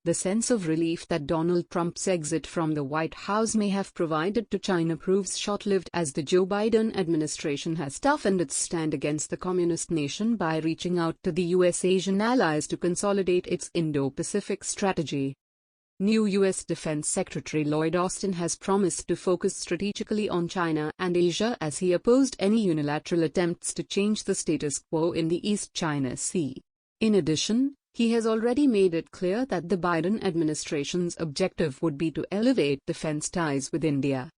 The sense of relief that Donald Trump's exit from the White House may have provided to China proves short-lived, as the Joe Biden administration has toughened its stand against the communist nation by reaching out to the U.S. Asian allies to consolidate its Indo-Pacific strategy. New U.S. Defense Secretary Lloyd Austin has promised to focus strategically on China and Asia as he opposed any unilateral attempts to change the status quo in the East China Sea. In addition, he has already made it clear that the Biden administration's objective would be to elevate defense ties with India.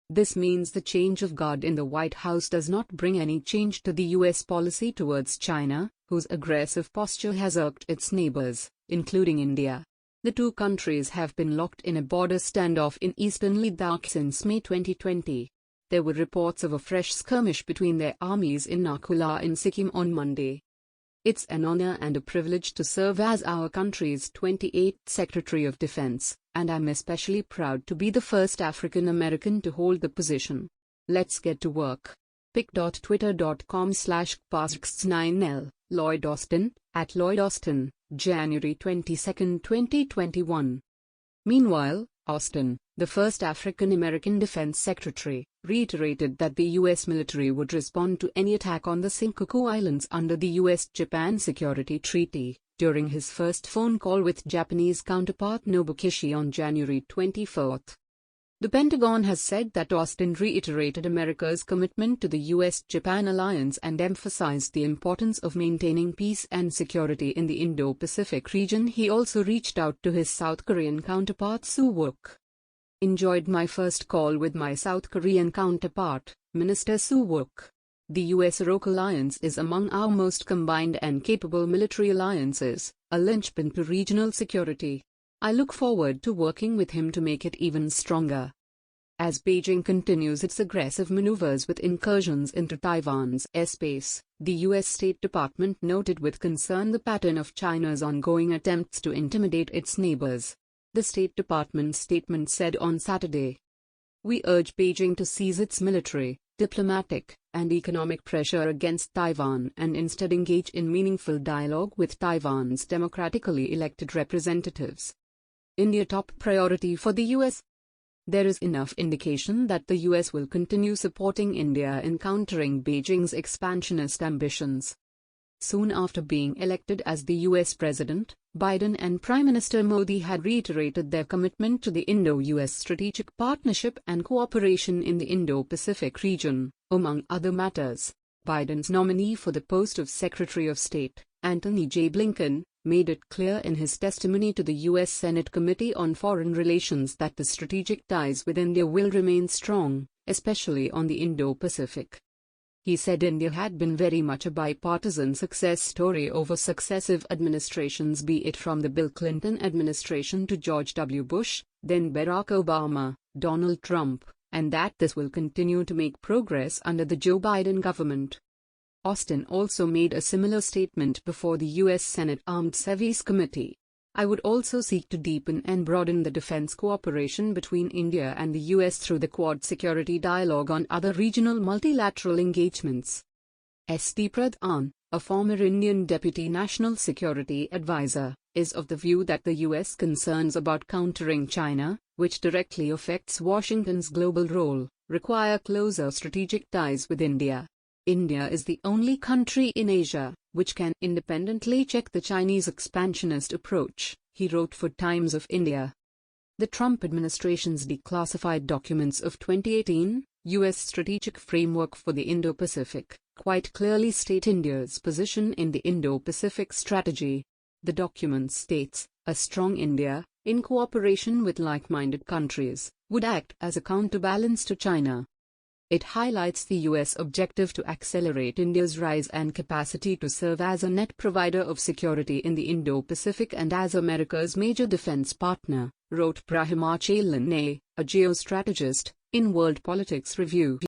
This means the change of guard in the White House does not bring any change to the U.S. policy towards China, whose aggressive posture has irked its neighbors, including India. The two countries have been locked in a border standoff in Eastern Ladakh since May 2020. There were reports of a fresh skirmish between their armies in Nakula in Sikkim on Monday. It's an honor and a privilege to serve as our country's 28th Secretary of Defense, and I'm especially proud to be the first African American to hold the position. Let's get to work. pic.twitter.com/pasx9l, Lloyd Austin, @LloydAustin, January 22, 2021. Meanwhile, Austin, the first African-American defense secretary, reiterated that the U.S. military would respond to any attack on the Senkaku Islands under the U.S.-Japan Security Treaty, during his first phone call with Japanese counterpart Nobukishi on January 24. The Pentagon has said that Austin reiterated America's commitment to the U.S.-Japan alliance and emphasized the importance of maintaining peace and security in the Indo-Pacific region. He also reached out to his South Korean counterpart Soo Wook. Enjoyed my first call with my South Korean counterpart, Minister Soo Wook. The U.S.-ROK alliance is among our most combined and capable military alliances, a linchpin to regional security. I look forward to working with him to make it even stronger. As Beijing continues its aggressive maneuvers with incursions into Taiwan's airspace, the U.S. State Department noted with concern the pattern of China's ongoing attempts to intimidate its neighbors. The State Department's statement said on Saturday, "We urge Beijing to cease its military, diplomatic, and economic pressure against Taiwan and instead engage in meaningful dialogue with Taiwan's democratically elected representatives." India top priority for the U.S. There is enough indication that the U.S. will continue supporting India in countering Beijing's expansionist ambitions. Soon after being elected as the U.S. president, Biden and Prime Minister Modi had reiterated their commitment to the Indo-U.S. strategic partnership and cooperation in the Indo-Pacific region, among other matters. Biden's nominee for the post of Secretary of State, Antony J. Blinken, made it clear in his testimony to the U.S. Senate Committee on Foreign Relations that the strategic ties with India will remain strong, especially on the Indo-Pacific. He said India had been very much a bipartisan success story over successive administrations, be it from the Bill Clinton administration to George W. Bush, then Barack Obama, Donald Trump, and that this will continue to make progress under the Joe Biden government. Austin also made a similar statement before the U.S. Senate Armed Services Committee. "I would also seek to deepen and broaden the defense cooperation between India and the U.S. through the Quad security dialogue on other regional multilateral engagements." S.T. Pradhan, a former Indian Deputy National Security Advisor, is of the view that the U.S. concerns about countering China, which directly affects Washington's global role, require closer strategic ties with India. India is the only country in Asia which can independently check the Chinese expansionist approach, he wrote for Times of India. The Trump administration's declassified documents of 2018, U.S. Strategic Framework for the Indo-Pacific, quite clearly state India's position in the Indo-Pacific strategy. The document states, a strong India, in cooperation with like-minded countries, would act as a counterbalance to China. It highlights the U.S. objective to accelerate India's rise and capacity to serve as a net provider of security in the Indo-Pacific and as America's major defense partner, wrote Prahimachalan, a geostrategist, in World Politics Review.